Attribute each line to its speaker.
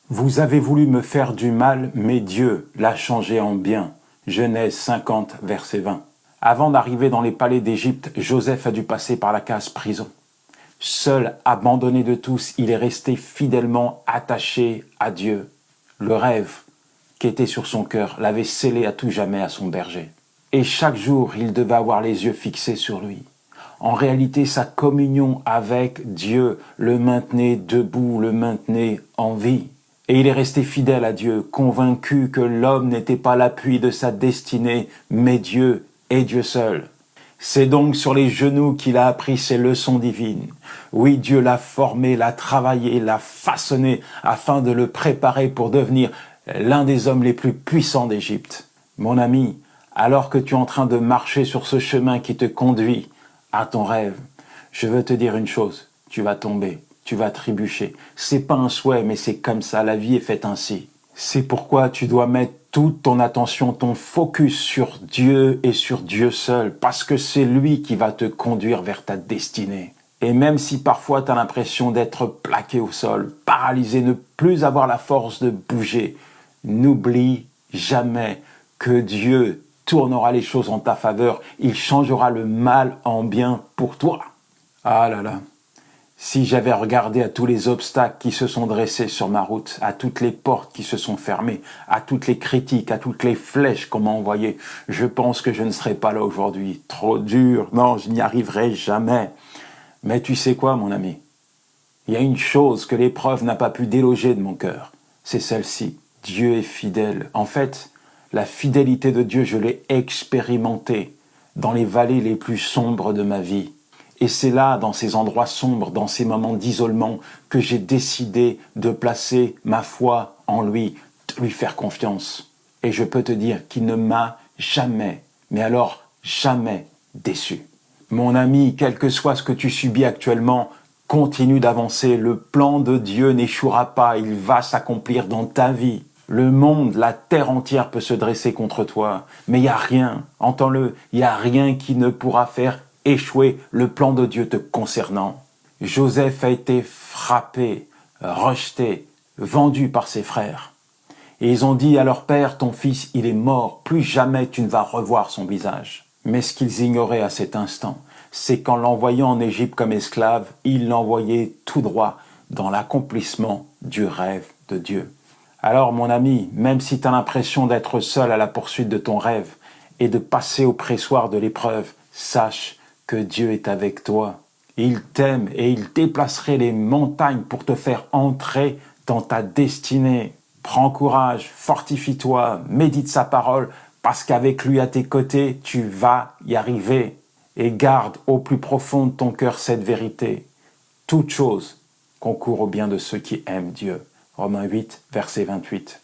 Speaker 1: Vous avez voulu me faire du mal, mais Dieu l'a changé en bien. Genèse 50, verset 20. Avant d'arriver dans les palais d'Égypte, Joseph a dû passer par la case prison. Seul, abandonné de tous, il est resté fidèlement attaché à Dieu. Le rêve qui était sur son cœur l'avait scellé à tout jamais à son berger. Et chaque jour, il devait avoir les yeux fixés sur lui. En réalité, sa communion avec Dieu le maintenait debout, le maintenait en vie. Et il est resté fidèle à Dieu, convaincu que l'homme n'était pas l'appui de sa destinée, mais Dieu et Dieu seul. C'est donc sur les genoux qu'il a appris ses leçons divines. Oui, Dieu l'a formé, l'a travaillé, l'a façonné afin de le préparer pour devenir l'un des hommes les plus puissants d'Égypte. Mon ami, alors que tu es en train de marcher sur ce chemin qui te conduit à ton rêve, je veux te dire une chose, tu vas tomber, tu vas trébucher. C'est pas un souhait, mais c'est comme ça, la vie est faite ainsi. C'est pourquoi tu dois mettre toute ton attention, ton focus sur Dieu et sur Dieu seul, parce que c'est lui qui va te conduire vers ta destinée. Et même si parfois tu as l'impression d'être plaqué au sol, paralysé, ne plus avoir la force de bouger, n'oublie jamais que Dieu tournera les choses en ta faveur. Il changera le mal en bien pour toi. Ah là là. Si j'avais regardé à tous les obstacles qui se sont dressés sur ma route, à toutes les portes qui se sont fermées, à toutes les critiques, à toutes les flèches qu'on m'a envoyées, je pense que je ne serais pas là aujourd'hui. Trop dur, non, je n'y arriverai jamais. Mais tu sais quoi, mon ami? Il y a une chose que l'épreuve n'a pas pu déloger de mon cœur. C'est celle-ci. Dieu est fidèle. En fait, la fidélité de Dieu, je l'ai expérimentée dans les vallées les plus sombres de ma vie. Et c'est là, dans ces endroits sombres, dans ces moments d'isolement, que j'ai décidé de placer ma foi en lui, de lui faire confiance. Et je peux te dire qu'il ne m'a jamais, mais alors jamais déçu. Mon ami, quel que soit ce que tu subis actuellement, continue d'avancer. Le plan de Dieu n'échouera pas, il va s'accomplir dans ta vie. Le monde, la terre entière peut se dresser contre toi, mais il n'y a rien, entends-le, il n'y a rien qui ne pourra faire échouer le plan de Dieu te concernant. Joseph a été frappé, rejeté, vendu par ses frères. Et ils ont dit à leur père, ton fils, il est mort, plus jamais tu ne vas revoir son visage. Mais ce qu'ils ignoraient à cet instant, c'est qu'en l'envoyant en Égypte comme esclave, ils l'envoyaient tout droit dans l'accomplissement du rêve de Dieu. Alors mon ami, même si tu as l'impression d'être seul à la poursuite de ton rêve et de passer au pressoir de l'épreuve, sache que Dieu est avec toi. Il t'aime et il déplacerait les montagnes pour te faire entrer dans ta destinée. Prends courage, fortifie-toi, médite sa parole, parce qu'avec lui à tes côtés, tu vas y arriver. Et garde au plus profond de ton cœur cette vérité. Toute chose concourt au bien de ceux qui aiment Dieu. Romains 8, verset 28.